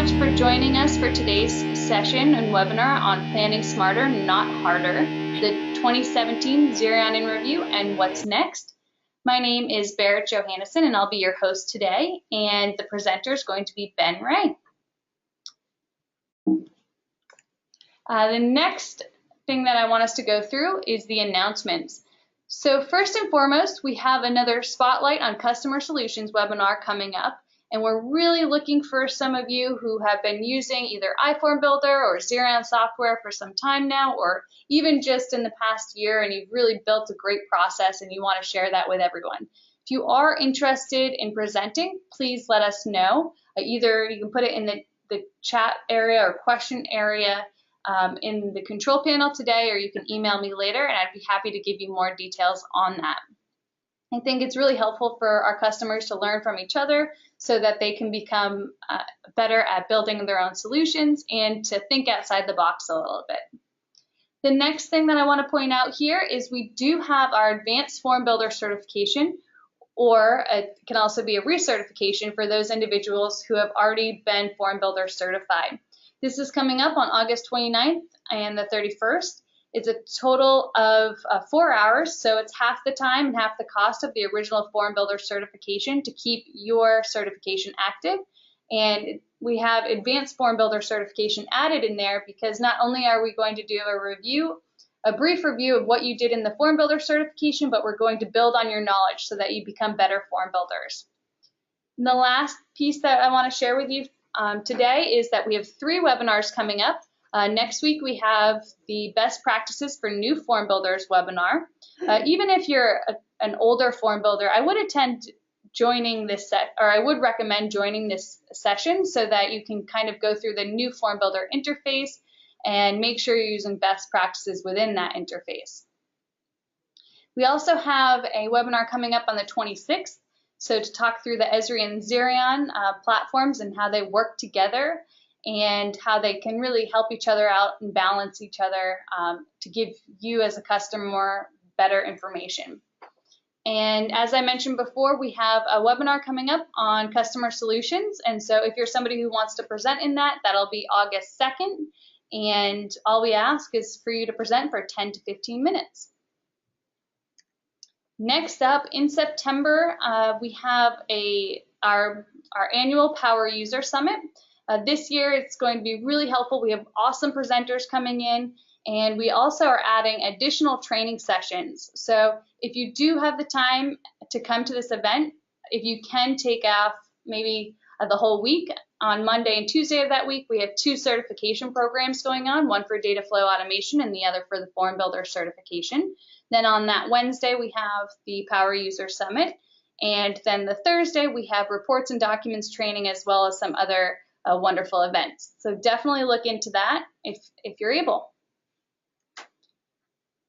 much for joining us for today's session and webinar on Planning Smarter, Not Harder, the 2017 Zerion in Review and What's Next. My name is Berit Johannesson, and I'll be your host today, and the presenter is going to be Ben Berit. The next thing that I want us to go through is the announcements. So first and foremost, we have another Spotlight on Customer Solutions webinar coming up. And we're really looking for some of you who have been using either iForm Builder or Zerion Software for some time now, or even just in the past year, and you've really built a great process and you want to share that with everyone. If you are interested in presenting, please let us know. Either you can put it in the chat area or question area in the control panel today, or you can email me later, and I'd be happy to give you more details on that. I think it's really helpful for our customers to learn from each other so that they can become better at building their own solutions and to think outside the box a little bit. The next thing that I want to point out here is we do have our Advanced Form Builder certification, or it can also be a recertification for those individuals who have already been Form Builder certified. This is coming up on August 29th and the 31st. It's a total of 4 hours, so it's half the time and half the cost of the original Form Builder certification to keep your certification active. And we have Advanced Form Builder certification added in there because not only are we going to do a brief review of what you did in the Form Builder certification, but we're going to build on your knowledge so that you become better form builders. And the last piece that I want to share with you today is that we have 3 webinars coming up. Next week, we have the Best Practices for New Form Builders webinar. Even if you're an older form builder, I would recommend joining this session so that you can kind of go through the new form builder interface and make sure you're using best practices within that interface. We also have a webinar coming up on the 26th, so to talk through the Esri and Zerion platforms and how they work together, and how they can really help each other out and balance each other to give you as a customer better information. And as I mentioned before, we have a webinar coming up on customer solutions. And so if you're somebody who wants to present in that, that'll be August 2nd. And all we ask is for you to present for 10 to 15 minutes. Next up, in September, we have our annual Power User Summit. This year, it's going to be really helpful. We have awesome presenters coming in, and we also are adding additional training sessions. So if you do have the time to come to this event, if you can take off maybe the whole week, on Monday and Tuesday of that week, we have 2 certification programs going on, one for data flow automation and the other for the Form Builder certification. Then on that Wednesday, we have the Power User Summit. And then the Thursday, we have reports and documents training, as well as some other wonderful events. So definitely look into that if you're able.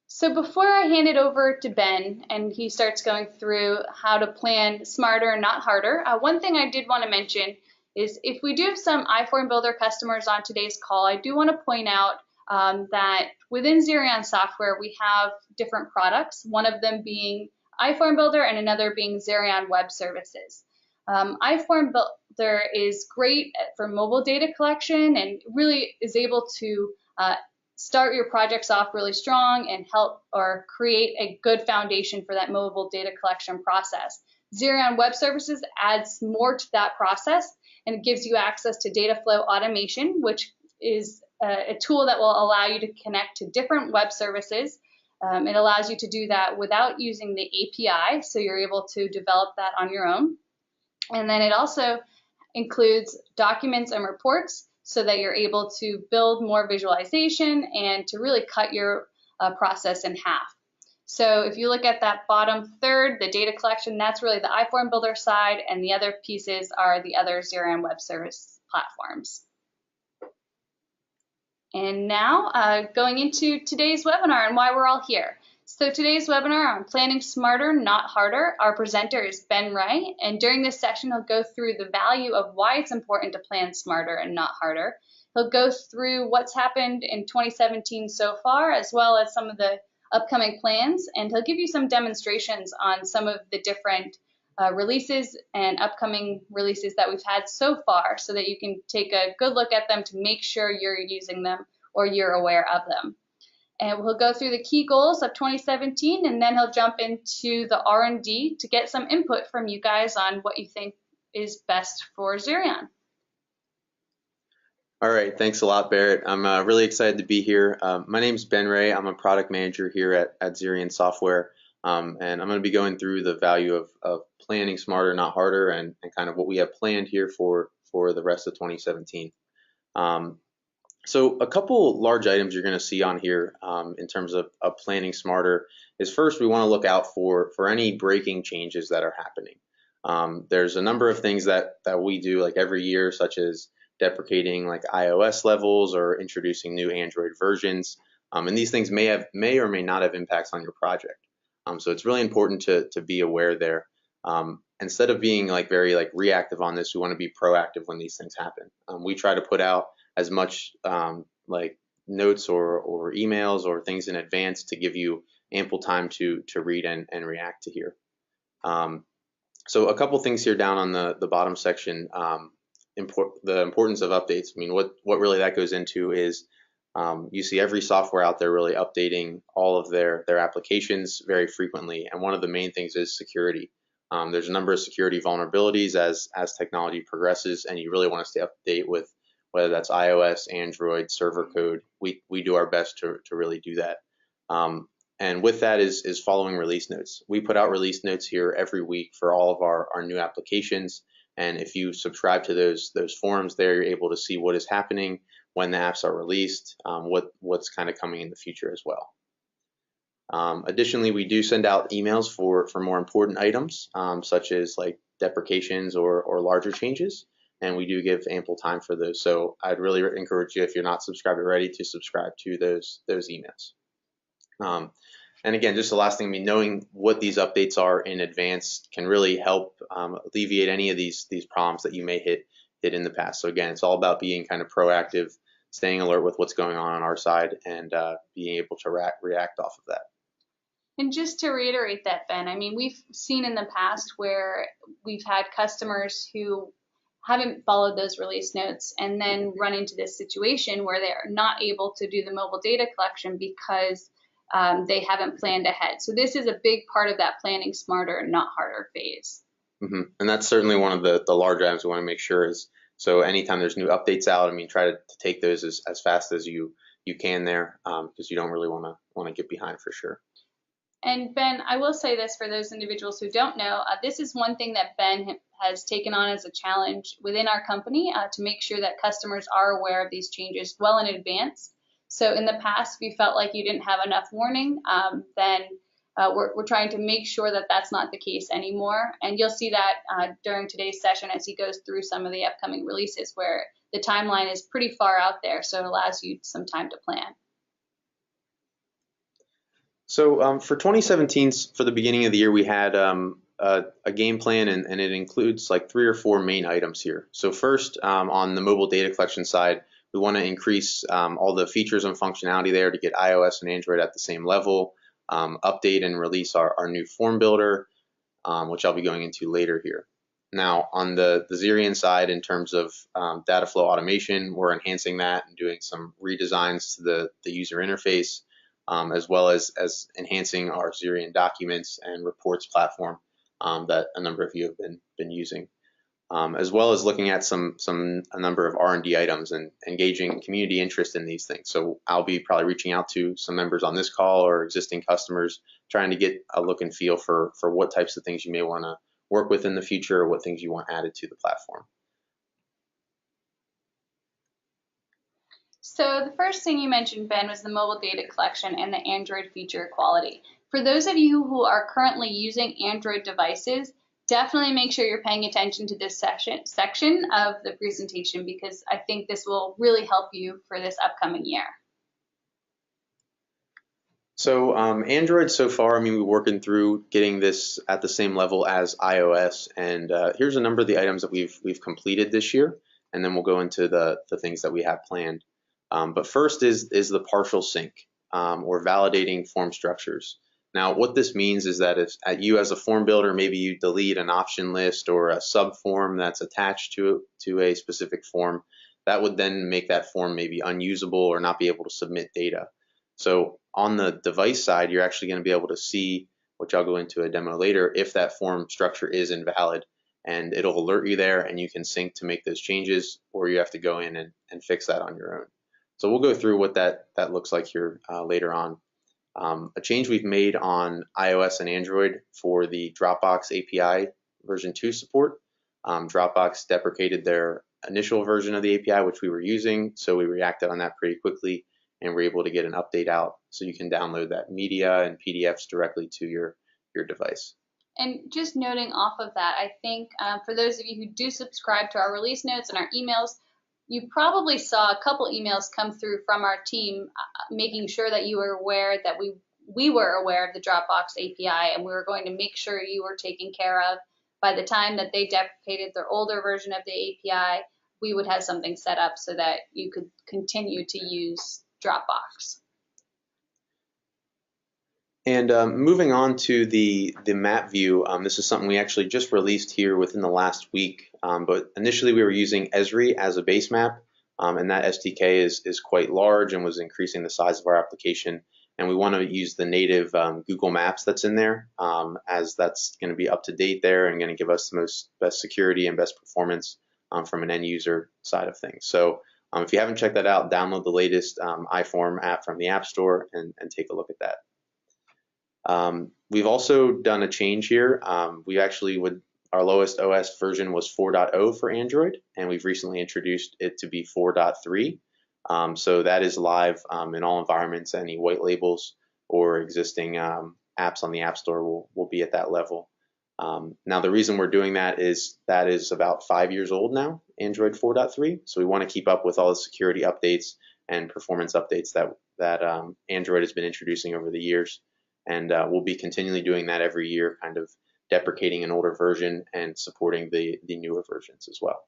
So before I hand it over to Ben and he starts going through how to plan smarter, not harder, one thing I did want to mention is if we do have some iForm Builder customers on today's call, I do want to point out that within Zerion Software, we have different products, one of them being iForm Builder and another being Zerion Web Services. iForm Builder is great for mobile data collection and really is able to start your projects off really strong and help or create a good foundation for that mobile data collection process. Zerion Web Services adds more to that process, and it gives you access to data flow automation, which is a tool that will allow you to connect to different web services. It allows you to do that without using the API, so you're able to develop that on your own. And then it also includes documents and reports so that you're able to build more visualization and to really cut your process in half. So if you look at that bottom third, the data collection, that's really the iForm Builder side, and the other pieces are the other Zerion Web Service platforms. And now going into today's webinar and why we're all here. So today's webinar on Planning Smarter, Not Harder, our presenter is Ben Berit, and during this session he'll go through the value of why it's important to plan smarter and not harder. He'll go through what's happened in 2017 so far, as well as some of the upcoming plans, and he'll give you some demonstrations on some of the different releases and upcoming releases that we've had so far so that you can take a good look at them to make sure you're using them or you're aware of them. And we'll go through the key goals of 2017, and then he'll jump into the R&D to get some input from you guys on what you think is best for Zerion. All right, thanks a lot, Berit. I'm really excited to be here. My name is Ben Berit. I'm a product manager here at Zerion Software, and I'm going to be going through the value of planning smarter, not harder, and kind of what we have planned here for the rest of 2017. So a couple large items you're going to see on here in terms of planning smarter is first we want to look out for any breaking changes that are happening. There's a number of things that we do like every year, such as deprecating like iOS levels or introducing new Android versions, and these things may or may not have impacts on your project. So it's really important to be aware there. Instead of being very reactive on this, we want to be proactive when these things happen. We try to put out as much like notes or emails or things in advance to give you ample time to read and react to here. So a couple things here down on the bottom section, the importance of updates. I mean, what really that goes into is you see every software out there really updating all of their applications very frequently, and one of the main things is security. There's a number of security vulnerabilities as technology progresses, and you really want to stay up to date with whether that's iOS, Android, server code. We do our best to really do that. And with that is following release notes. We put out release notes here every week for all of our new applications. And if you subscribe to those forums there, you're able to see what is happening when the apps are released, what's kind of coming in the future as well. Additionally, we do send out emails for more important items, such as like deprecations or larger changes. And we do give ample time for those. So I'd really encourage you, if you're not subscribed already, to subscribe to those emails. And again, just the last thing, I mean, knowing what these updates are in advance can really help alleviate any of these problems that you may hit in the past. So again, it's all about being kind of proactive, staying alert with what's going on our side, and being able to react off of that. And just to reiterate that, Ben, I mean, we've seen in the past where we've had customers who haven't followed those release notes and then run into this situation where they are not able to do the mobile data collection because they haven't planned ahead. So this is a big part of that planning smarter, not harder phase. Mm-hmm. And that's certainly one of the large items we want to make sure is, so anytime there's new updates out, I mean, try to take those as fast as you can there, because you don't really want to get behind for sure. And Ben, I will say this for those individuals who don't know, this is one thing that Ben has taken on as a challenge within our company to make sure that customers are aware of these changes well in advance. So in the past, if you felt like you didn't have enough warning, then we're trying to make sure that that's not the case anymore. And you'll see that during today's session as he goes through some of the upcoming releases where the timeline is pretty far out there, so it allows you some time to plan. So for 2017, for the beginning of the year, we had a game plan, and it includes like 3 or 4 main items here. So first, on the mobile data collection side, we want to increase all the features and functionality there to get iOS and Android at the same level, update and release our new form builder, which I'll be going into later here. Now, on the Zerion side, in terms of data flow automation, we're enhancing that and doing some redesigns to the user interface, as well as enhancing our Zerion documents and reports platform that a number of you have been using, as well as looking at a number of R&D items and engaging community interest in these things. So I'll be probably reaching out to some members on this call or existing customers, trying to get a look and feel for what types of things you may want to work with in the future, or what things you want added to the platform. So the first thing you mentioned, Ben, was the mobile data collection and the Android feature quality. For those of you who are currently using Android devices, definitely make sure you're paying attention to this section of the presentation, because I think this will really help you for this upcoming year. So Android so far, I mean, we're working through getting this at the same level as iOS, and here's a number of the items that we've completed this year, and then we'll go into the things that we have planned. But first is the partial sync, or validating form structures. Now, what this means is that if you as a form builder, maybe you delete an option list or a subform that's attached to a specific form, that would then make that form maybe unusable or not be able to submit data. So on the device side, you're actually going to be able to see, which I'll go into a demo later, if that form structure is invalid, and it'll alert you there and you can sync to make those changes, or you have to go in and fix that on your own. So we'll go through what that looks like here later on. A change we've made on iOS and Android for the Dropbox API version 2 support. Dropbox deprecated their initial version of the API, which we were using, so we reacted on that pretty quickly and were able to get an update out so you can download that media and PDFs directly to your device. And just noting off of that, I think for those of you who do subscribe to our release notes and our emails, you probably saw a couple emails come through from our team making sure that you were aware that we were aware of the Dropbox API, and we were going to make sure you were taken care of. By the time that they deprecated their older version of the API, we would have something set up so that you could continue to use Dropbox. And moving on to the map view, this is something we actually just released here within the last week. But initially we were using Esri as a base map, and that SDK is quite large and was increasing the size of our application. And we want to use the native Google Maps that's in there, as that's going to be up to date there and going to give us the best security and best performance from an end user side of things. So if you haven't checked that out, download the latest iForm app from the App Store and take a look at that. We've also done a change here. We actually our lowest OS version was 4.0 for Android, and we've recently introduced it to be 4.3. So that is live in all environments. Any white labels or existing apps on the App Store will be at that level. Now the reason we're doing that is about 5 years old now, Android 4.3. So we want to keep up with all the security updates and performance updates that Android has been introducing over the years. And we'll be continually doing that every year, kind of deprecating an older version and supporting the newer versions as well.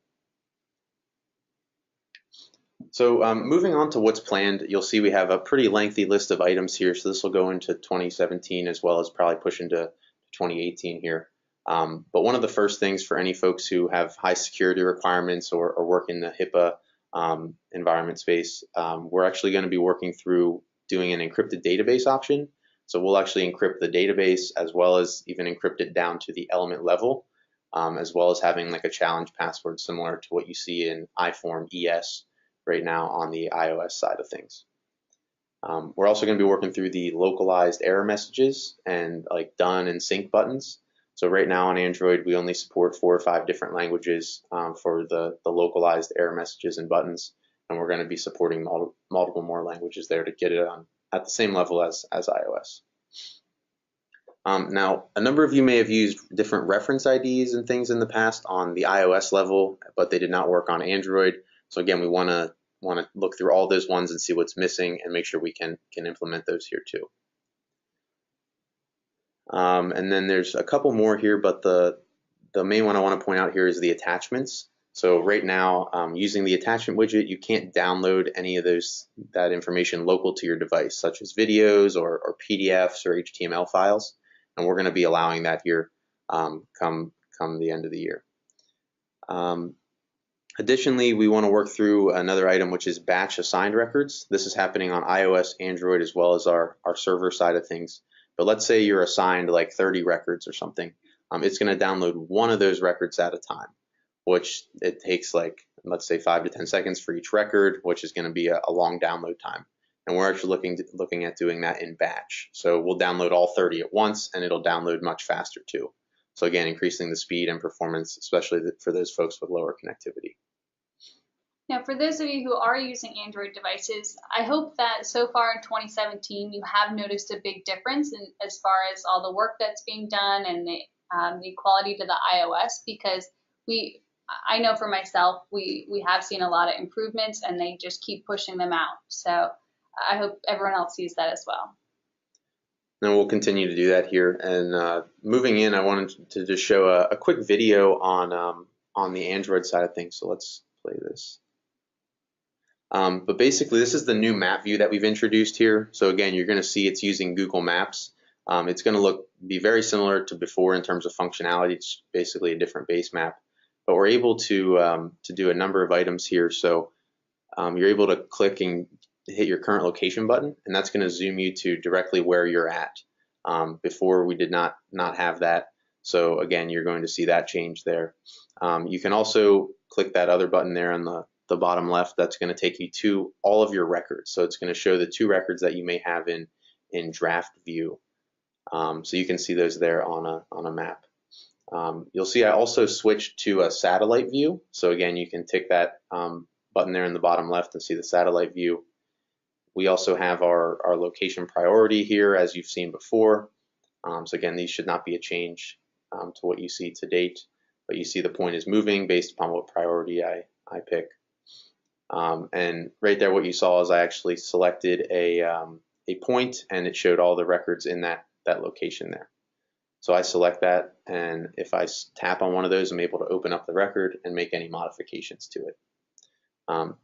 So moving on to what's planned, you'll see we have a pretty lengthy list of items here. So this will go into 2017 as well as probably push into 2018 here. But one of the first things for any folks who have high security requirements or work in the HIPAA environment space, we're actually going to be working through doing an encrypted database option. So we'll actually encrypt the database as well as even encrypt it down to the element level, as well as having like a challenge password similar to what you see in iForm ES right now on the iOS side of things. We're also going to be working through the localized error messages and like done and sync buttons. So right now on Android, we only support 4 or 5 different languages for the localized error messages and buttons, and we're going to be supporting multiple more languages there to get it on at the same level as iOS. Now, a number of you may have used different reference IDs and things in the past on the iOS level, but they did not work on Android. So again, we want to look through all those ones and see what's missing and make sure we can implement those here too. And then there's a couple more here, but the main one I want to point out here is the attachments. So right now, using the attachment widget, you can't download any of that information local to your device, such as videos or PDFs or HTML files. And we're going to be allowing that here come the end of the year. Additionally, we want to work through another item, which is batch assigned records. This is happening on iOS, Android, as well as our server side of things. But let's say you're assigned like 30 records or something. It's going to download one of those records at a time, which it takes like, let's say 5 to 10 seconds for each record, which is going to be a long download time. And we're actually looking at doing that in batch. So we'll download all 30 at once, and it'll download much faster too. So again, increasing the speed and performance, especially for those folks with lower connectivity. Now, for those of you who are using Android devices, I hope that so far in 2017 you have noticed a big difference as far as all the work that's being done and the quality to the iOS, because I know for myself, we have seen a lot of improvements and they just keep pushing them out. So I hope everyone else sees that as well. And we'll continue to do that here. And moving in, I wanted to just show a quick video on the Android side of things. So let's play this. But basically, this is the new map view that we've introduced here. So again, you're going to see it's using Google Maps. It's going to be very similar to before in terms of functionality. It's basically a different base map, but we're able to do a number of items here. So you're able to click and hit your current location button, and that's going to zoom you to directly where you're at. Before we did not have that. So again, you're going to see that change there. You can also click that other button there on the bottom left. That's going to take you to all of your records. So it's going to show the 2 records that you may have in draft view. So you can see those there on a map. You'll see I also switched to a satellite view. So again, you can tick that button there in the bottom left and see the satellite view. We also have our location priority here, as you've seen before. So again, these should not be a change to what you see to date, but you see the point is moving based upon what priority I pick. And right there, what you saw is I actually selected a point, and it showed all the records in that location there. So I select that, and if I tap on one of those, I'm able to open up the record and make any modifications to it.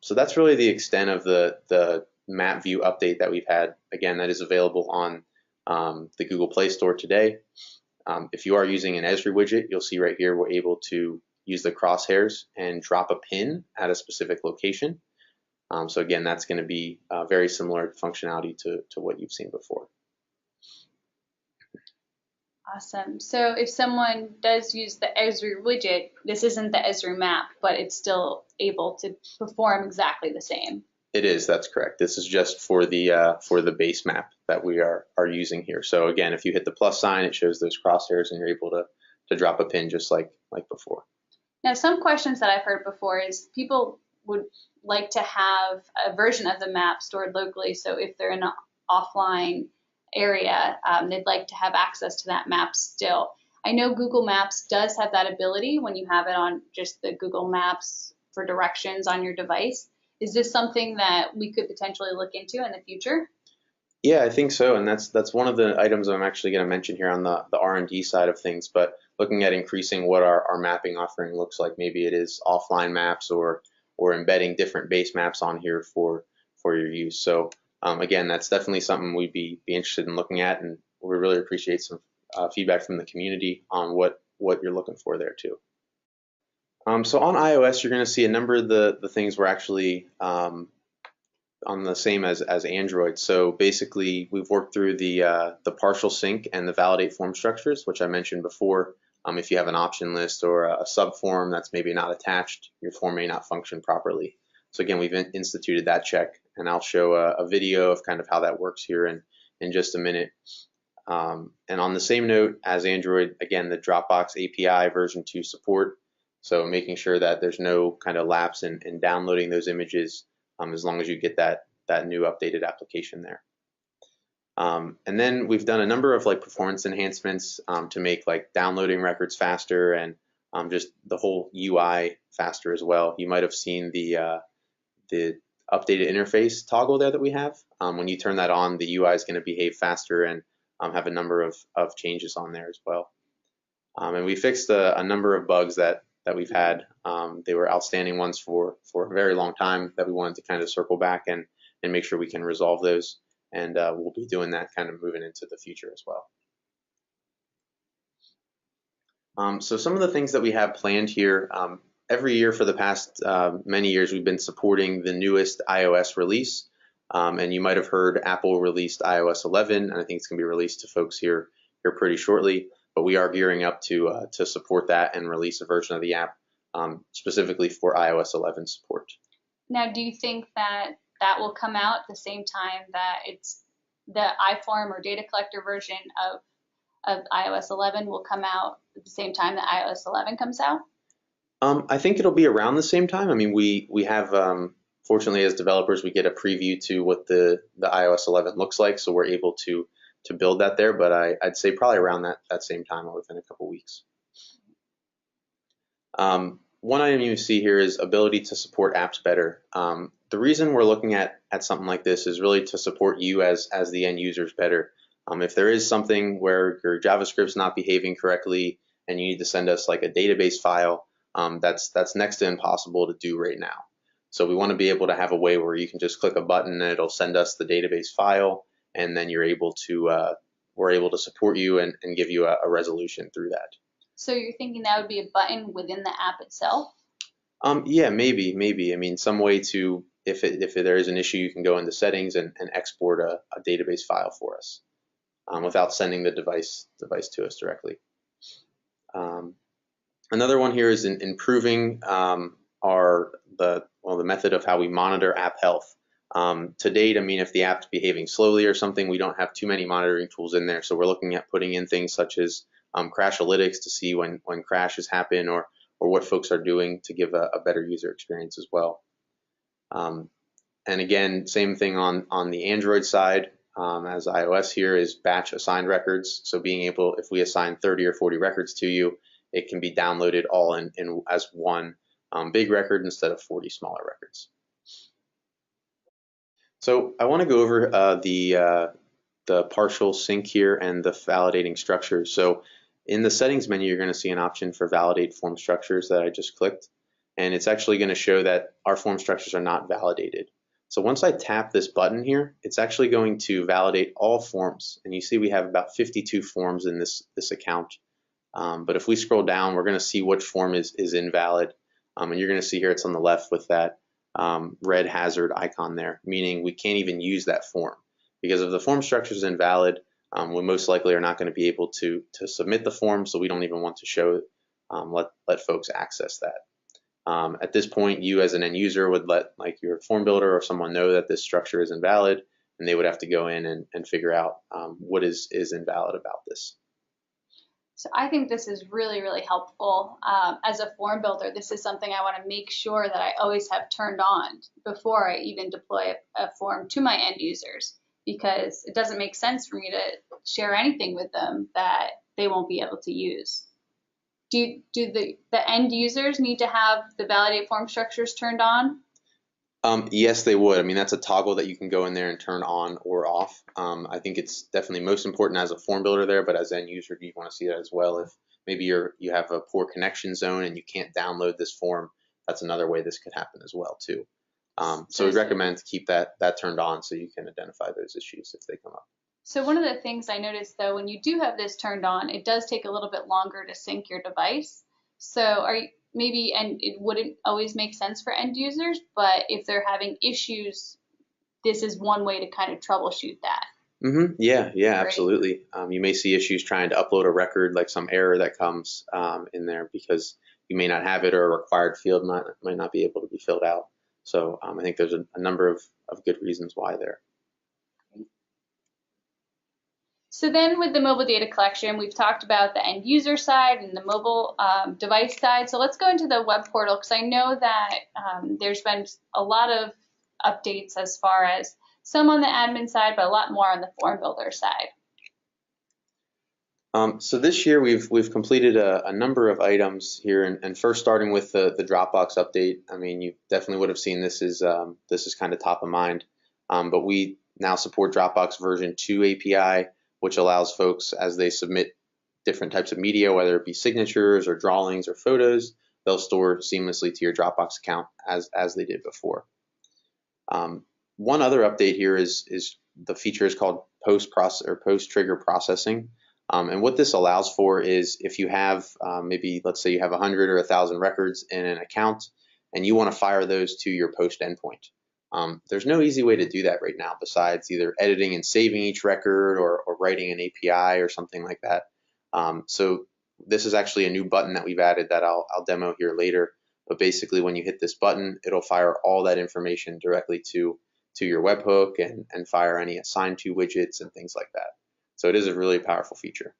So that's really the extent of the map view update that we've had. Again, that is available on the Google Play Store today. If you are using an Esri widget, you'll see right here we're able to use the crosshairs and drop a pin at a specific location. So again, that's going to be very similar functionality to what you've seen before. Awesome. So if someone does use the Esri widget, this isn't the Esri map, but it's still able to perform exactly the same. It is, that's correct. This is just for the base map that we are using here. So again, if you hit the plus sign, it shows those crosshairs, and you're able to drop a pin just like before. Now, some questions that I've heard before is people would like to have a version of the map stored locally. So if they're in an offline area, they'd like to have access to that map still. I know Google Maps does have that ability when you have it on just the Google Maps for directions on your device. Is this something that we could potentially look into in the future? Yeah, I think so, and that's one of the items I'm actually going to mention here on the R&D side of things, but looking at increasing what our mapping offering looks like. Maybe it is offline maps or embedding different base maps on here for your use. So again, that's definitely something we'd be interested in looking at, and we really appreciate some feedback from the community on what you're looking for there too. So on iOS, you're going to see a number of the things we're actually on the same as Android. So basically, we've worked through the partial sync and the validate form structures, which I mentioned before. If you have an option list or a subform that's maybe not attached, your form may not function properly. So again, we've instituted that check, and I'll show a video of kind of how that works here in just a minute. And on the same note as Android, again, the Dropbox API version 2 support. So making sure that there's no kind of lapse in downloading those images as long as you get that new updated application there. And then we've done a number of performance enhancements to make downloading records faster and just the whole UI faster as well. You might have seen the updated interface toggle there that we have. When you turn that on, the UI is going to behave faster and have a number of changes on there as well. And we fixed a number of bugs that we've had. They were outstanding ones for a very long time that we wanted to kind of circle back and make sure we can resolve those. And we'll be doing that kind of moving into the future as well. So some of the things that we have planned here, every year for the past many years, we've been supporting the newest iOS release. And you might have heard Apple released iOS 11, and I think it's going to be released to folks here pretty shortly. But we are gearing up to support that and release a version of the app specifically for iOS 11 support. Now, do you think that will come out at the same time that it's the iForm or data collector version of iOS 11 will come out at the same time that iOS 11 comes out? I think it'll be around the same time. I mean, we have, fortunately as developers, we get a preview to what the iOS 11 looks like, so we're able to build that there, but I'd say probably around that same time or within a couple weeks. One item you see here is ability to support apps better. The reason we're looking at something like this is really to support you as the end users better. If there is something where your JavaScript's not behaving correctly and you need to send us a database file, that's next to impossible to do right now. So we want to be able to have a way where you can just click a button and it'll send us the database file, and then you're able to we're able to support you and give you a resolution through that. So you're thinking that would be a button within the app itself? Yeah, maybe. I mean, some way to, if there is an issue, you can go into settings and export a database file for us without sending the device to us directly. Another one here is improving the method of how we monitor app health. To date, I mean, if the app's behaving slowly or something, we don't have too many monitoring tools in there. So we're looking at putting in things such as Crashalytics to see when crashes happen or what folks are doing to give a better user experience as well. And again, same thing on the Android side as iOS here is batch assigned records. So being able, if we assign 30 or 40 records to you, it can be downloaded all in as one big record instead of 40 smaller records. So I want to go over the partial sync here and the validating structures. So in the settings menu, you're going to see an option for validate form structures that I just clicked, and it's actually going to show that our form structures are not validated. So once I tap this button here, it's actually going to validate all forms, and you see we have about 52 forms in this account. But if we scroll down, we're going to see which form is invalid, and you're going to see here it's on the left with that red hazard icon there, meaning we can't even use that form. Because if the form structure is invalid, we most likely are not going to be able to submit the form, so we don't even want to show let folks access that. At this point, you as an end user would let like your form builder or someone know that this structure is invalid, and they would have to go in and figure out what is invalid about this. So I think this is really, really helpful. As a form builder, this is something I want to make sure that I always have turned on before I even deploy a form to my end users, because it doesn't make sense for me to share anything with them that they won't be able to use. Do the end users need to have the validate form structures turned on? Yes, they would. I mean, that's a toggle that you can go in there and turn on or off. I think it's definitely most important as a form builder there, but as an end user, you want to see that as well. If maybe you have a poor connection zone and you can't download this form, that's another way this could happen as well too. So we recommend to keep that turned on so you can identify those issues if they come up. So one of the things I noticed though, when you do have this turned on, it does take a little bit longer to sync your device. So and it wouldn't always make sense for end users, but if they're having issues, this is one way to kind of troubleshoot that. Yeah, right? Absolutely. You may see issues trying to upload a record, like some error that comes in there because you may not have it or a required field might not be able to be filled out. So I think there's a number of good reasons why there. So then with the mobile data collection, we've talked about the end user side and the mobile device side. So let's go into the web portal, because I know that there's been a lot of updates as far as some on the admin side, but a lot more on the form builder side. So this year we've completed a number of items here, and first starting with the Dropbox update. I mean, you definitely would have seen this is kind of top of mind, but we now support Dropbox version 2 API, which allows folks as they submit different types of media, whether it be signatures or drawings or photos, they'll store seamlessly to your Dropbox account as they did before. One other update here is the feature is called post-trigger processing. And what this allows for is if you have maybe, let's say you have 100 or 1,000 records in an account and you want to fire those to your post endpoint. There's no easy way to do that right now besides either editing and saving each record or writing an API or something like that. So this is actually a new button that we've added that I'll demo here later. But basically when you hit this button, it'll fire all that information directly to your webhook and fire any assigned to widgets and things like that. So it is a really powerful feature.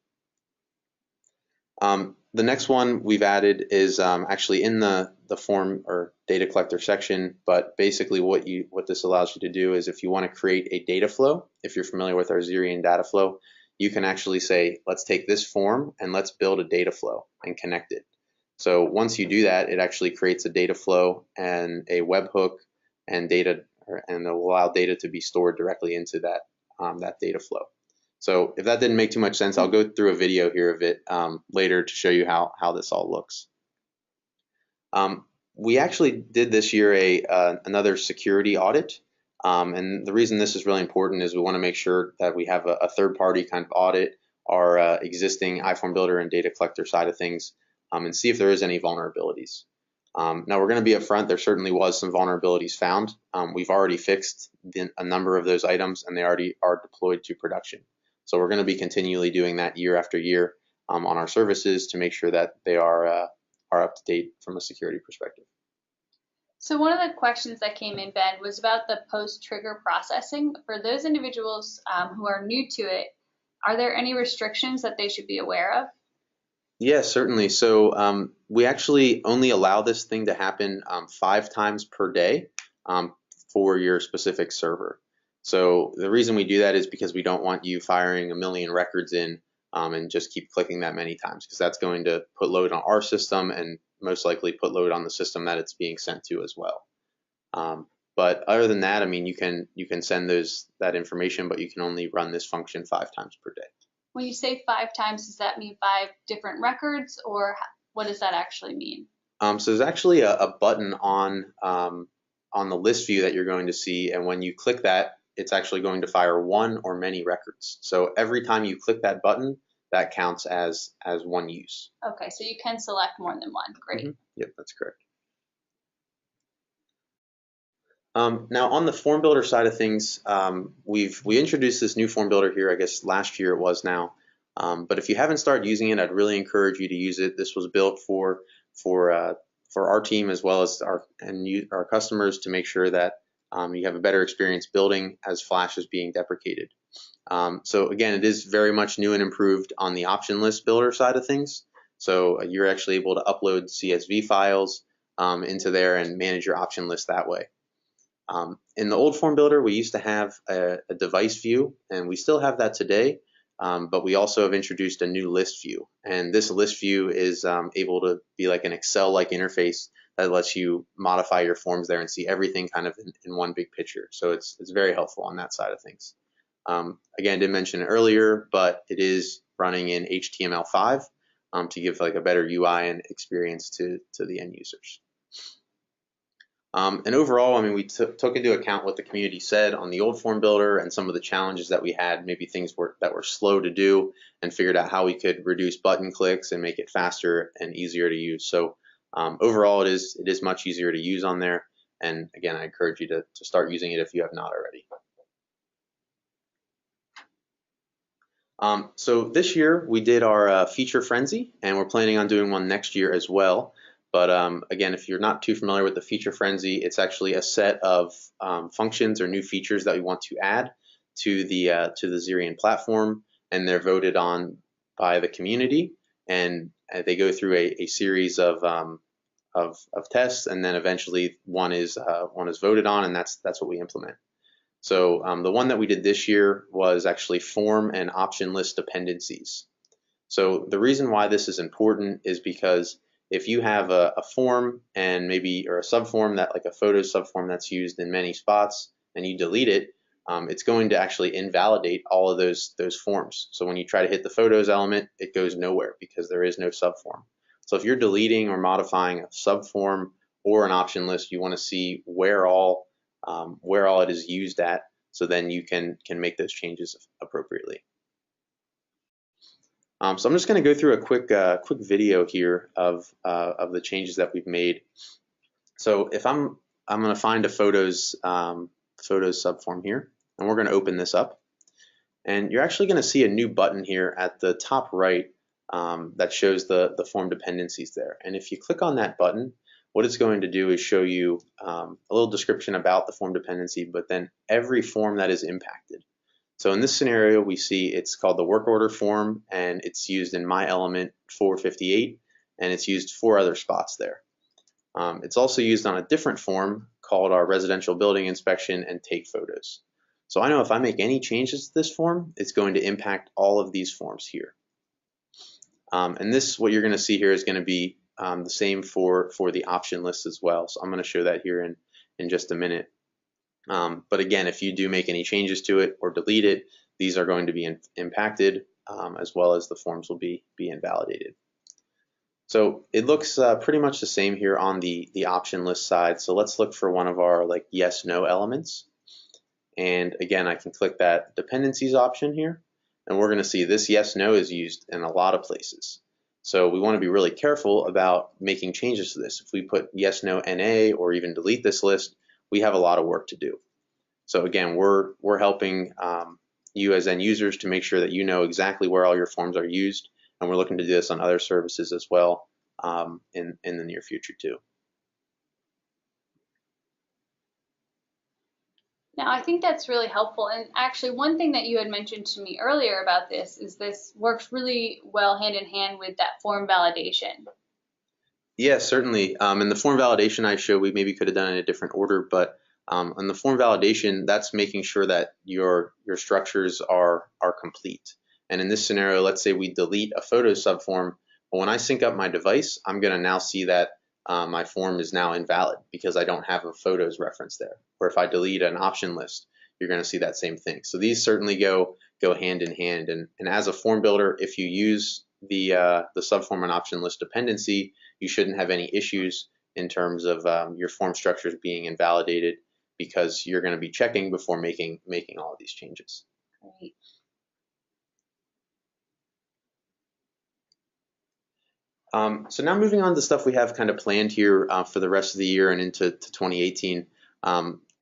The next one we've added is actually in the form or data collector section, but basically what this allows you to do is if you want to create a data flow, if you're familiar with our Zerion data flow, you can actually say, let's take this form and let's build a data flow and connect it. So once you do that, it actually creates a data flow and a webhook and it will allow data to be stored directly into that data flow. So if that didn't make too much sense, I'll go through a video here of it later to show you how this all looks. We actually did this year another security audit. And the reason this is really important is we want to make sure that we have a third-party kind of audit our existing iForm Builder and data collector side of things, and see if there is any vulnerabilities. Now we're going to be upfront. There certainly was some vulnerabilities found. We've already fixed a number of those items, and they already are deployed to production. So we're going to be continually doing that year after year on our services to make sure that they are up to date from a security perspective. So one of the questions that came in, Ben, was about the post-trigger processing. For those individuals who are new to it, are there any restrictions that they should be aware of? Yes, certainly. So we actually only allow this thing to happen 5 times per day for your specific server. So the reason we do that is because we don't want you firing a million records in and just keep clicking that many times, because that's going to put load on our system and most likely put load on the system that it's being sent to as well. But other than that, I mean, you can send that information, but you can only run this function 5 times per day. When you say 5 times, does that mean 5 different records, or what does that actually mean? So there's actually a button on the list view that you're going to see, and when you click that, it's actually going to fire one or many records. So every time you click that button, that counts as one use. Okay, so you can select more than one. Great. Yep, that's correct. Now on the form builder side of things, we introduced this new form builder here, I guess last year it was now. But if you haven't started using it, I'd really encourage you to use it. This was built for our team as well as our customers to make sure that you have a better experience building as Flash is being deprecated. So again, it is very much new and improved on the option list builder side of things. So you're actually able to upload CSV files into there and manage your option list that way. In the old form builder, we used to have a device view, and we still have that today, but we also have introduced a new list view. And this list view is able to be like an Excel-like interface that lets you modify your forms there and see everything kind of in one big picture. So it's very helpful on that side of things. Again, I didn't mention it earlier, but it is running in HTML5 to give like a better UI and experience to the end users. And overall, I mean, we took into account what the community said on the old form builder and some of the challenges that we had, maybe things that were slow to do, and figured out how we could reduce button clicks and make it faster and easier to use. So overall, it is much easier to use on there. And again, I encourage you to start using it if you have not already. So this year we did our feature frenzy, and we're planning on doing one next year as well. But again, if you're not too familiar with the feature frenzy, it's actually a set of functions or new features that we want to add to the Zerion platform, and they're voted on by the community, and they go through a series of tests, and then eventually one is voted on, and that's what we implement. So the one that we did this year was actually form and option list dependencies. So the reason why this is important is because if you have a form and or a subform that like a photo subform that's used in many spots, and you delete it, it's going to actually invalidate all of those forms. So when you try to hit the photos element, it goes nowhere because there is no subform. So if you're deleting or modifying a subform or an option list, you want to see where all it is used at, so then you can make those changes appropriately. So I'm just going to go through a quick video here of the changes that we've made. So if I'm going to find a photos subform here, and we're going to open this up, and you're actually going to see a new button here at the top right that shows the form dependencies there. And if you click on that button, what it's going to do is show you a little description about the form dependency, but then every form that is impacted. So in this scenario, we see it's called the work order form, and it's used in my element 458, and it's used 4 other spots there. It's also used on a different form called our residential building inspection and take photos. So I know if I make any changes to this form, it's going to impact all of these forms here. And this, what you're going to see here, is going to be the same for the option list as well. So I'm going to show that here in just a minute. But again, if you do make any changes to it or delete it, these are going to be impacted, as well as the forms will be invalidated. So it looks pretty much the same here on the option list side. So let's look for one of our like yes/no elements. And again, I can click that dependencies option here, and we're going to see this yes, no is used in a lot of places. So we want to be really careful about making changes to this. If we put yes, no, NA, or even delete this list, we have a lot of work to do. So again, we're helping you as end users to make sure that you know exactly where all your forms are used, and we're looking to do this on other services as well in the near future too. Now, I think that's really helpful. And actually, one thing that you had mentioned to me earlier about this is this works really well hand in hand with that form validation. Yes, certainly. In the form validation I showed, we maybe could have done it in a different order, but in the form validation, that's making sure that your structures are complete. And in this scenario, let's say we delete a photo subform. Well, when I sync up my device, I'm going to now see that my form is now invalid because I don't have a photos reference there. Or if I delete an option list, you're going to see that same thing. So these certainly go hand in hand. And as a form builder, if you use the subform and option list dependency, you shouldn't have any issues in terms of your form structures being invalidated, because you're going to be checking before making all of these changes. Great. So now moving on to stuff we have kind of planned here for the rest of the year and into 2018.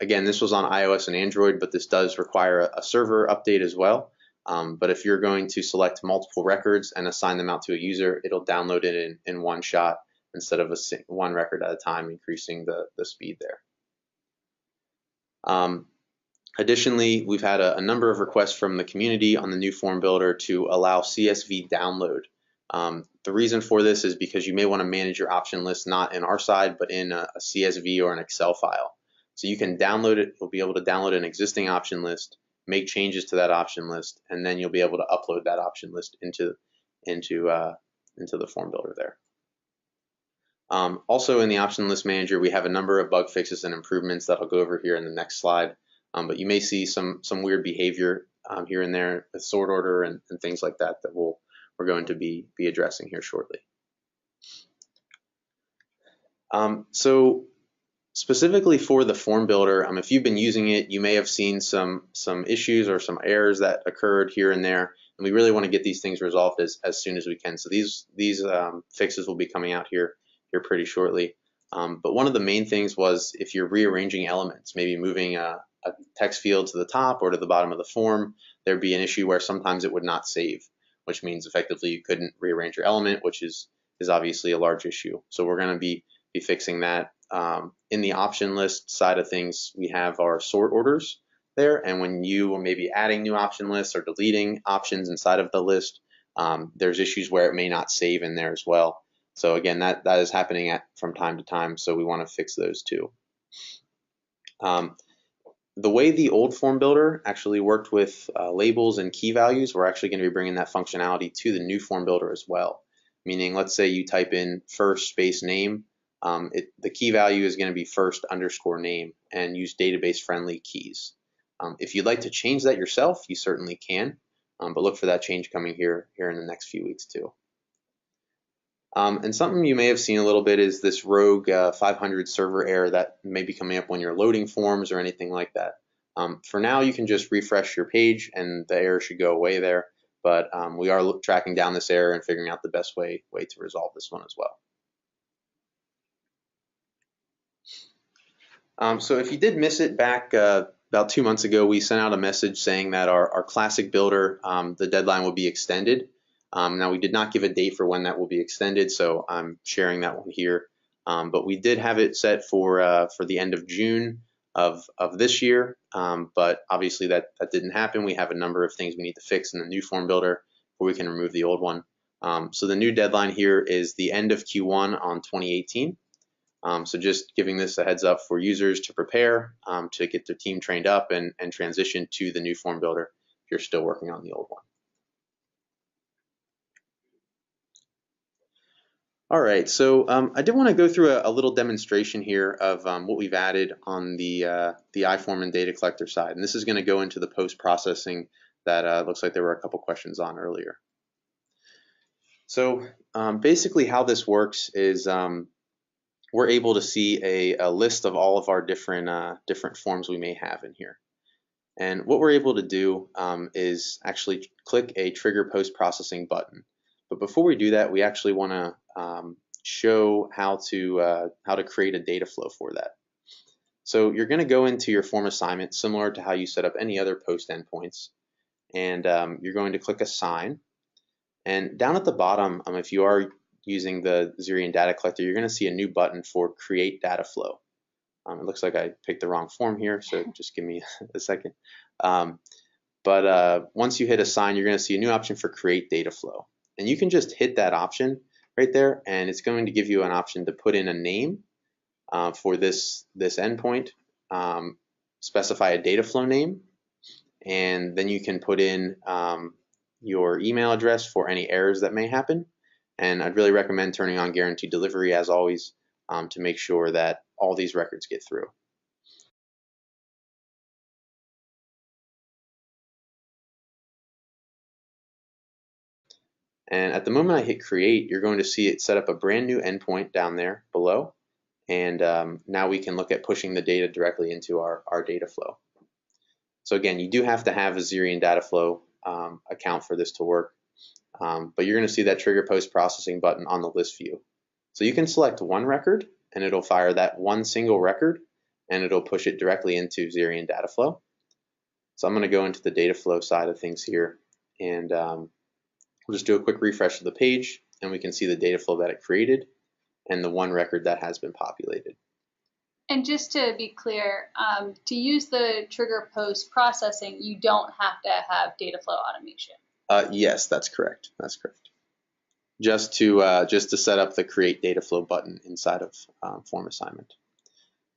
Again, this was on iOS and Android, but this does require a server update as well. But if you're going to select multiple records and assign them out to a user, it'll download it in one shot instead of one record at a time, increasing the speed there. Additionally, we've had a number of requests from the community on the new form builder to allow CSV download. The reason for this is because you may want to manage your option list not in our side, but in a CSV or an Excel file. So you can download it. You'll be able to download an existing option list, make changes to that option list, and then you'll be able to upload that option list into the form builder there. Also in the option list manager, we have a number of bug fixes and improvements that I'll go over here in the next slide. But you may see some weird behavior here and there with sort order and things like that we're going to be addressing here shortly. So specifically for the form builder, if you've been using it, you may have seen some issues or some errors that occurred here and there, and we really want to get these things resolved as soon as we can. So these fixes will be coming out here pretty shortly. But one of the main things was if you're rearranging elements, maybe moving a text field to the top or to the bottom of the form, there'd be an issue where sometimes it would not save, which means effectively you couldn't rearrange your element, which is obviously a large issue. So we're going to be fixing that. In the option list side of things, we have our sort orders there, and when you may be adding new option lists or deleting options inside of the list, there's issues where it may not save in there as well. So again, that is happening from time to time, so we want to fix those too. The way the old form builder actually worked with labels and key values, we're actually going to be bringing that functionality to the new form builder as well. Meaning, let's say you type in first space name, the key value is going to be first underscore name, and use database friendly keys. If you'd like to change that yourself, you certainly can, but look for that change coming here in the next few weeks too. And something you may have seen a little bit is this rogue 500 server error that may be coming up when you're loading forms or anything like that. For now, you can just refresh your page and the error should go away there, but we are tracking down this error and figuring out the best way to resolve this one as well. So if you did miss it back about 2 months ago, we sent out a message saying that our classic builder, the deadline will be extended. Now we did not give a date for when that will be extended, so I'm sharing that one here. But we did have it set for the end of June of this year, but obviously that didn't happen. We have a number of things we need to fix in the new form builder before we can remove the old one. So the new deadline here is the end of Q1 on 2018. So just giving this a heads up for users to prepare to get their team trained up and transition to the new form builder if you're still working on the old one. All right, so I did want to go through a little demonstration here of what we've added on the iForm and data collector side, and this is going to go into the post-processing that looks like there were a couple questions on earlier. So basically how this works is we're able to see a list of all of our different forms we may have in here. And what we're able to do is actually click a trigger post-processing button. But before we do that, we actually want to show how to create a data flow for that. So you're going to go into your form assignment, similar to how you set up any other post endpoints, and you're going to click Assign. And down at the bottom, if you are using the Zerion Data Collector, you're going to see a new button for Create Data Flow. It looks like I picked the wrong form here, so just give me a second. But once you hit Assign, you're going to see a new option for Create Data Flow. And you can just hit that option right there, and it's going to give you an option to put in a name for this endpoint, specify a data flow name, and then you can put in your email address for any errors that may happen. And I'd really recommend turning on guaranteed delivery as always to make sure that all these records get through. And at the moment I hit create, you're going to see it set up a brand new endpoint down there below. And now we can look at pushing the data directly into our data flow. So again, you do have to have a Zerion data flow account for this to work. But you're going to see that trigger post processing button on the list view. So you can select one record and it'll fire that one single record and it'll push it directly into Zerion data flow. So I'm going to go into the data flow side of things here, and we'll just do a quick refresh of the page and we can see the data flow that it created and the one record that has been populated. And just to be clear, to use the trigger post processing, you don't have to have data flow automation. Yes, that's correct. That's correct. Just to set up the create data flow button inside of form assignment.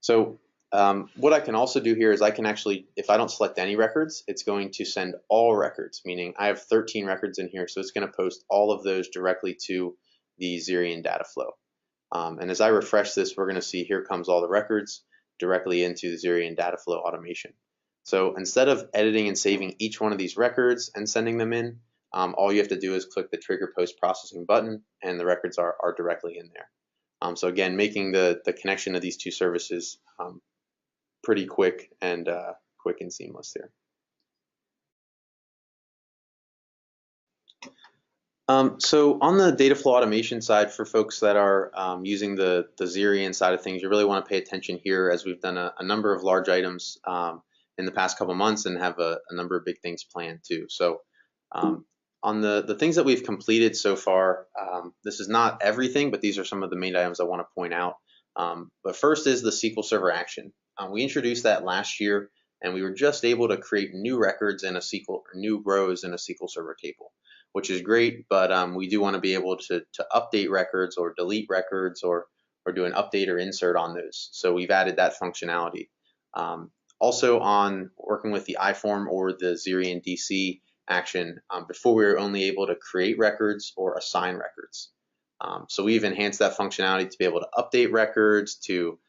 So what I can also do here is I can actually, if I don't select any records, it's going to send all records, meaning I have 13 records in here, so it's going to post all of those directly to the Zerion data flow. And as I refresh this, we're going to see here comes all the records directly into the Zerion data flow automation. So instead of editing and saving each one of these records and sending them in, all you have to do is click the trigger post processing button and the records are directly in there. So again, making the connection of these two services pretty quick and seamless there. So on the data flow automation side, for folks that are using the Zerion side of things, you really want to pay attention here, as we've done a number of large items in the past couple months and have a number of big things planned too. So on the things that we've completed so far, this is not everything, but these are some of the main items I want to point out. But first is the SQL Server action. We introduced that last year, and we were just able to create new records in a SQL, or new rows in a SQL Server table, which is great, but we do want to be able to update records or delete records or do an update or insert on those. So we've added that functionality. Also on working with the iForm or the Zerion DC action, before we were only able to create records or assign records. So we've enhanced that functionality to be able to update records, to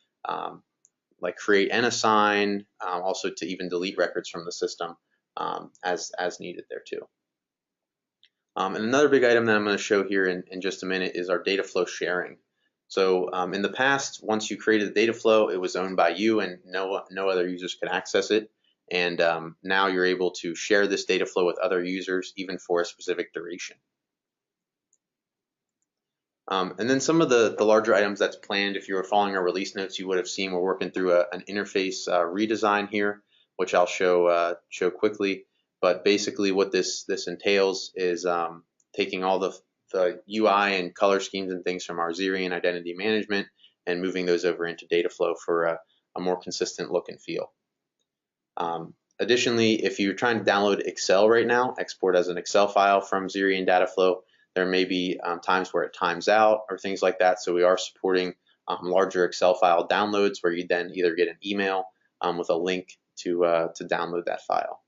like create and assign, also to even delete records from the system as needed there too. And another big item that I'm going to show here in just a minute is our data flow sharing. So in the past, once you created the data flow, it was owned by you and no other users could access it. And now you're able to share this data flow with other users, even for a specific duration. And then some of the larger items that's planned, if you were following our release notes, you would have seen we're working through an interface redesign here, which I'll show quickly. But basically what this entails is taking all the UI and color schemes and things from our Zerion identity management and moving those over into data flow for a more consistent look and feel. Additionally, if you're trying to download Excel right now, export as an Excel file from Zerion data flow, there may be times where it times out or things like that. So we are supporting larger Excel file downloads where you then either get an email with a link to download that file.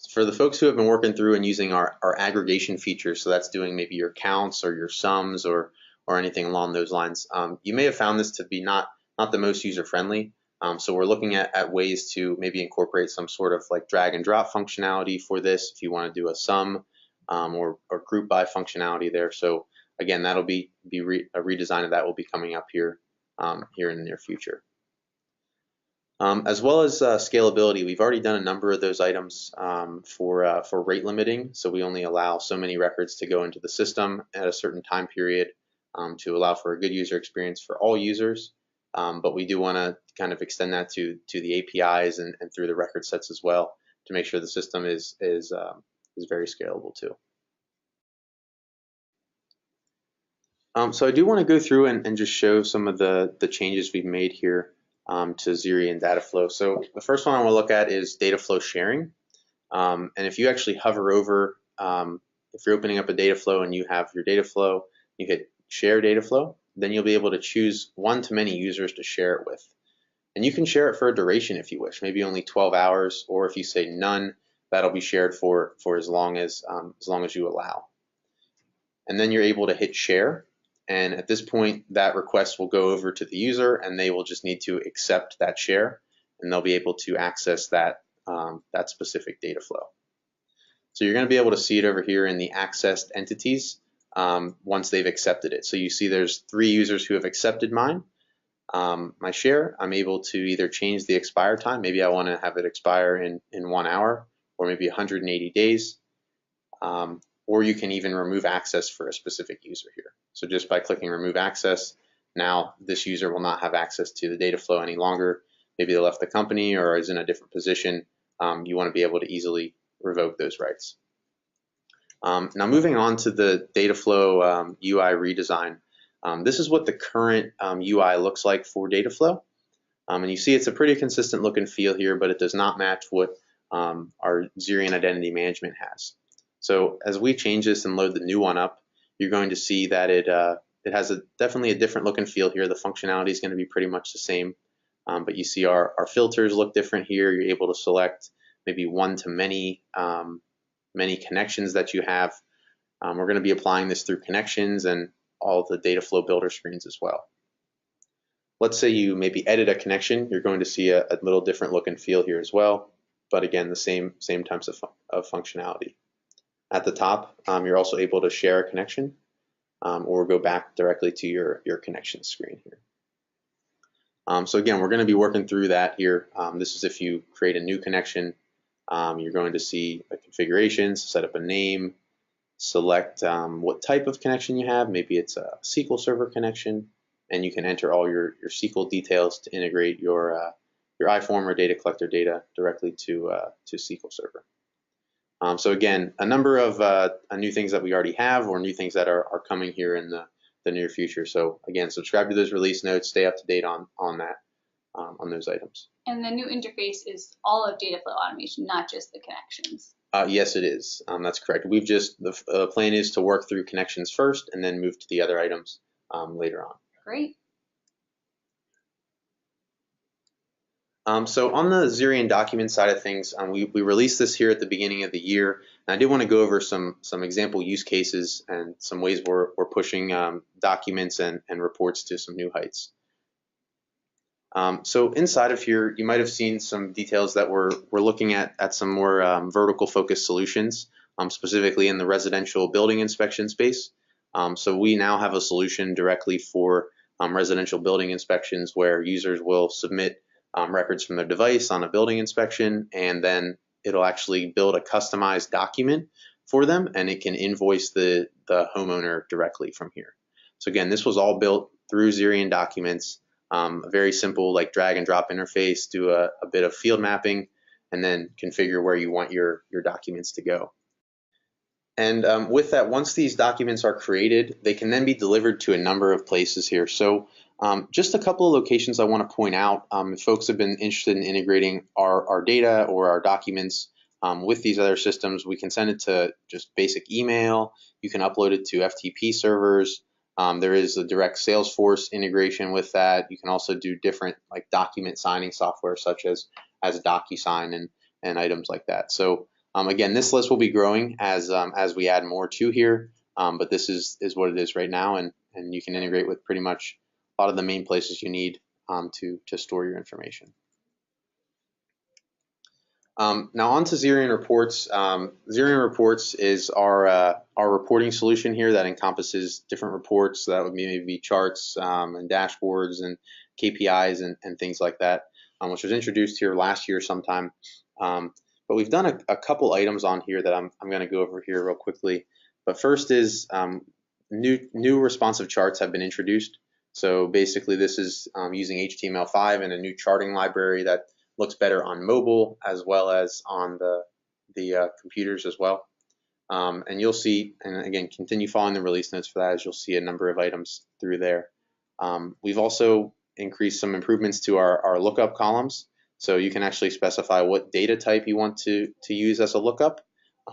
For the folks who have been working through and using our aggregation features, so that's doing maybe your counts or your sums or anything along those lines, you may have found this to be not the most user-friendly. So we're looking at ways to maybe incorporate some sort of like drag and drop functionality for this if you want to do a sum or group by functionality there. So again, that'll be a redesign of that will be coming up here in the near future. As well as scalability. We've already done a number of those items for rate limiting, so we only allow so many records to go into the system at a certain time period to allow for a good user experience for all users. But we do want to kind of extend that to the APIs and through the record sets as well to make sure the system is very scalable too. So I do want to go through and just show some of the changes we've made here to Zerion data flow. So the first one I want to look at is data flow sharing. And if you actually hover over, if you're opening up a data flow and you have your data flow, you hit share data flow, then you'll be able to choose one-to-many users to share it with. And you can share it for a duration if you wish, maybe only 12 hours, or if you say none, that'll be shared for as long as you allow. And then you're able to hit share. And at this point, that request will go over to the user and they will just need to accept that share and they'll be able to access that specific data flow. So you're going to be able to see it over here in the accessed entities once they've accepted it. So you see there's 3 users who have accepted mine. My share, I'm able to either change the expire time. Maybe I want to have it expire in 1 hour or maybe 180 days. Or you can even remove access for a specific user here. So just by clicking remove access, now this user will not have access to the data flow any longer. Maybe they left the company or is in a different position. You want to be able to easily revoke those rights. Now moving on to the data flow UI redesign. This is what the current UI looks like for data flow. And you see it's a pretty consistent look and feel here, but it does not match what our Zerion Identity Management has. So as we change this and load the new one up, you're going to see that it has definitely a different look and feel here. The functionality is going to be pretty much the same, but you see our filters look different here. You're able to select maybe one-to-many many connections that you have. We're going to be applying this through connections and all the data flow builder screens as well. Let's say you maybe edit a connection. You're going to see a little different look and feel here as well, but again, the same types of functionality. At the top, you're also able to share a connection or go back directly to your connection screen here. So again, we're going to be working through that here. This is if you create a new connection, you're going to see a configurations, set up a name, select what type of connection you have. Maybe it's a SQL Server connection, and you can enter all your SQL details to integrate your iForm or data collector data directly to SQL Server. So again, a number of new things that we already have or new things that are coming here in the near future. So again, subscribe to those release notes, stay up to date on that, on those items. And the new interface is all of data flow automation, not just the connections. Yes, it is. That's correct. The plan is to work through connections first and then move to the other items later on. Great. So on the Zerion document side of things, we released this here at the beginning of the year. And I did want to go over some example use cases and some ways we're pushing documents and reports to some new heights. So inside of here, you might have seen some details that we're looking at some more vertical focused solutions, specifically in the residential building inspection space. So we now have a solution directly for residential building inspections where users will submit records from their device on a building inspection, and then it'll actually build a customized document for them, and it can invoice the homeowner directly from here. So again, this was all built through Zerion Documents, a very simple like drag and drop interface, do a bit of field mapping, and then configure where you want your documents to go. And with that, once these documents are created, they can then be delivered to a number of places here. So just a couple of locations I want to point out. If folks have been interested in integrating our data or our documents with these other systems, we can send it to just basic email. You can upload it to FTP servers. There is a direct Salesforce integration with that. You can also do different like document signing software such as DocuSign and items like that. So again, this list will be growing as we add more to here, but this is what it is right now, and you can integrate with pretty much a lot of the main places you need to store your information. Now on to Zerion Reports. Zerion Reports is our reporting solution here that encompasses different reports. So that would maybe be charts and dashboards and KPIs and things like that. which was introduced here last year sometime. But we've done a couple items on here that I'm going to go over here real quickly. But first is new responsive charts have been introduced. So basically this is using HTML5 and a new charting library that looks better on mobile as well as on the computers as well. And you'll see, and again, continue following the release notes for that, as you'll see a number of items through there. We've also increased some improvements to our lookup columns. So you can actually specify what data type you want to use as a lookup,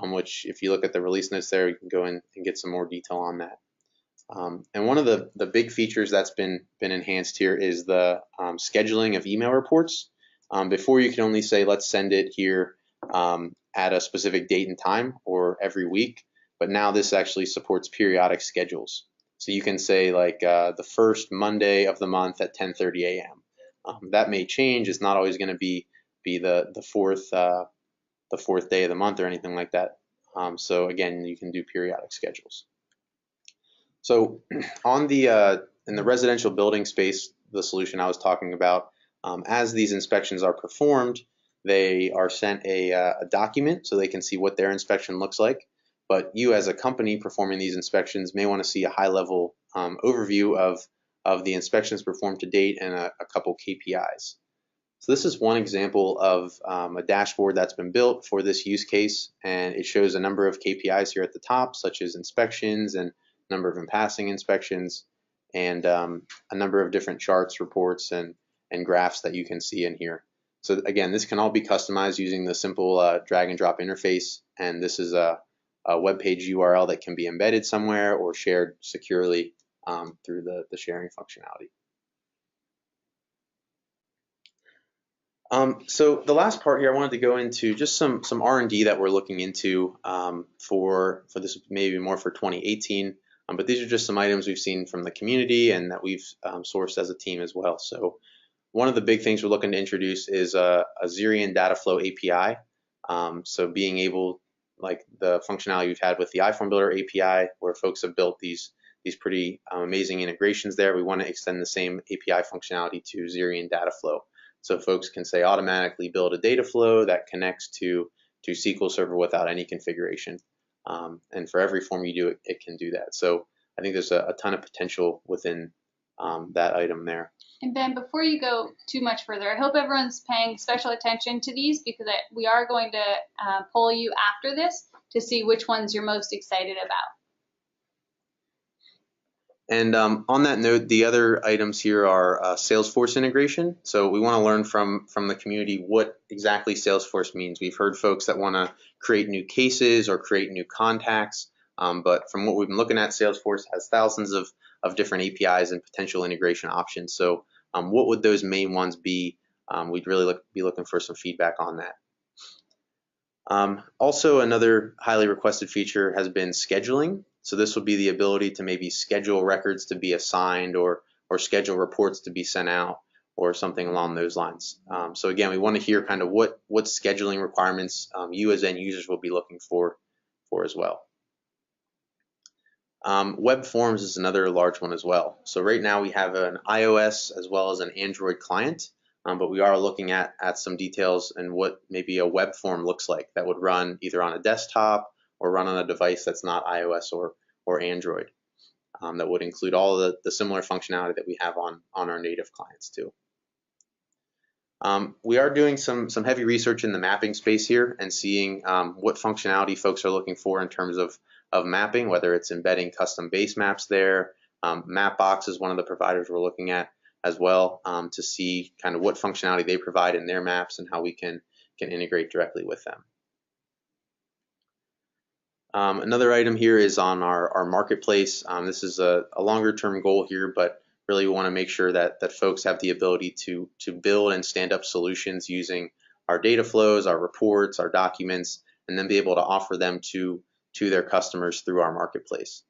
which if you look at the release notes there, you can go in and get some more detail on that. And one of the big features that's been enhanced here is the scheduling of email reports. Before you can only say, let's send it here at a specific date and time or every week, but now this actually supports periodic schedules. So you can say like the first Monday of the month at 10:30 a.m. That may change. It's not always going to be the fourth day of the month or anything like that. So again, you can do periodic schedules. So on the in the residential building space, the solution I was talking about, as these inspections are performed, they are sent a document so they can see what their inspection looks like. But you as a company performing these inspections may want to see a high-level overview of the inspections performed to date and a couple KPIs. So this is one example of a dashboard that's been built for this use case, and it shows a number of KPIs here at the top, such as inspections and number of in-passing inspections, and a number of different charts, reports, and graphs that you can see in here. So again, this can all be customized using the simple drag and drop interface, and this is a web page URL that can be embedded somewhere or shared securely through the sharing functionality. So the last part here, I wanted to go into just some R&D that we're looking into for this, maybe more for 2018. But these are just some items we've seen from the community and that we've sourced as a team as well. So one of the big things we're looking to introduce is a Zerion data flow API. So being able, like the functionality we've had with the iPhone Builder API, where folks have built these pretty amazing integrations there, we want to extend the same API functionality to Zerion data flow. So folks can say automatically build a data flow that connects to SQL Server without any configuration. And for every form you do, it can do that. So I think there's a ton of potential within that item there. And Ben, before you go too much further, I hope everyone's paying special attention to these, because we are going to poll you after this to see which ones you're most excited about. And on that note, the other items here are Salesforce integration. So we want to learn from the community what exactly Salesforce means. We've heard folks that want to create new cases or create new contacts, but from what we've been looking at, Salesforce has thousands of different APIs and potential integration options. So what would those main ones be? We'd really be looking for some feedback on that. Also, another highly requested feature has been scheduling. So this would be the ability to maybe schedule records to be assigned or schedule reports to be sent out or something along those lines. So again, we want to hear kind of what scheduling requirements you as end users will be looking for as well. Web forms is another large one as well. So right now we have an iOS as well as an Android client, but we are looking at some details and what maybe a web form looks like that would run either on a desktop or run on a device that's not iOS or Android. That would include all the similar functionality that we have on our native clients too. We are doing some heavy research in the mapping space here and seeing what functionality folks are looking for in terms of mapping, whether it's embedding custom base maps there. Mapbox is one of the providers we're looking at as well to see kind of what functionality they provide in their maps and how we can integrate directly with them. Another item here is on our marketplace. This is a longer term goal here, but really we want to make sure that folks have the ability to build and stand up solutions using our data flows, our reports, our documents, and then be able to offer them to their customers through our marketplace.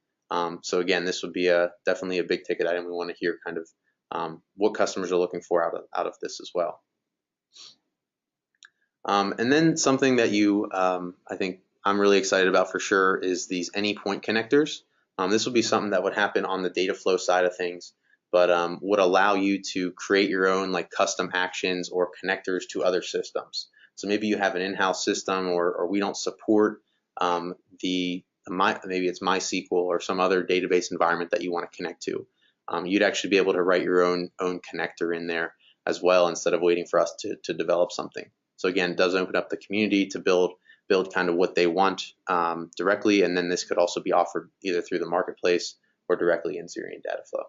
So again, this would be definitely a big ticket item. We want to hear kind of what customers are looking for out of this as well. And then something that I think I'm really excited about for sure is these anypoint connectors. This will be something that would happen on the data flow side of things. but would allow you to create your own like custom actions or connectors to other systems. So maybe you have an in-house system, or we don't support maybe it's MySQL or some other database environment that you want to connect to. You'd actually be able to write your own connector in there as well, instead of waiting for us to develop something. So again, it does open up the community to build kind of what they want directly, and then this could also be offered either through the marketplace or directly in Zerion Dataflow.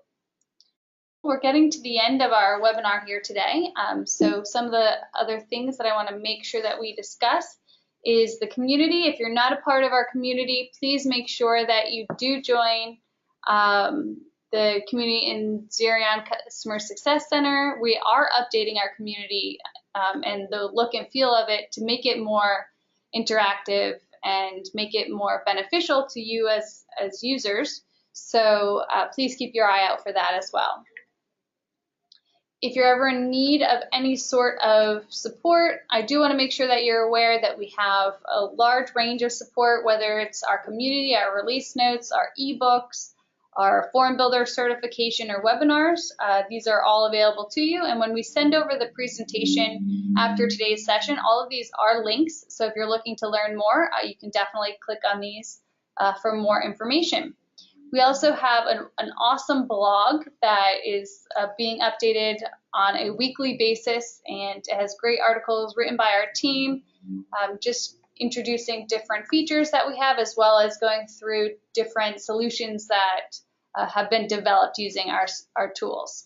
We're getting to the end of our webinar here today. So some of the other things that I want to make sure that we discuss is the community. If you're not a part of our community, please make sure that you do join the community in Zerion Customer Success Center. We are updating our community and the look and feel of it to make it more interactive and make it more beneficial to you as users. So please keep your eye out for that as well. If you're ever in need of any sort of support, I do want to make sure that you're aware that we have a large range of support, whether it's our community, our release notes, our ebooks, our Form Builder certification, or webinars. These are all available to you. And when we send over the presentation after today's session, all of these are links. So if you're looking to learn more, you can definitely click on these for more information. We also have an awesome blog that is being updated on a weekly basis, and it has great articles written by our team, just introducing different features that we have, as well as going through different solutions that have been developed using our tools.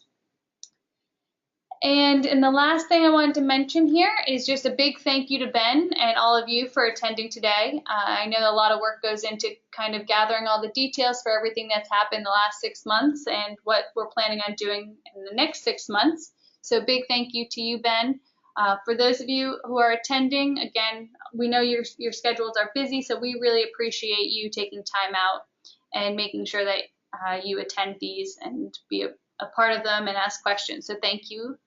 And the last thing I wanted to mention here is just a big thank you to Ben and all of you for attending today. I know a lot of work goes into kind of gathering all the details for everything that's happened the last 6 months and what we're planning on doing in the next 6 months. So big thank you to you, Ben. For those of you who are attending, again, we know your schedules are busy, so we really appreciate you taking time out and making sure that you attend these and be a part of them and ask questions. So thank you.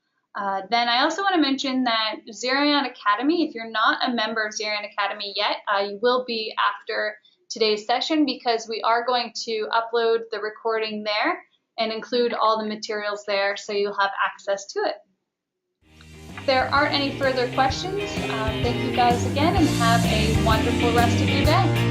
Then I also want to mention that Zerion Academy, if you're not a member of Zerion Academy yet, you will be after today's session, because we are going to upload the recording there and include all the materials there, so you'll have access to it. If there aren't any further questions, thank you guys again, and have a wonderful rest of your day.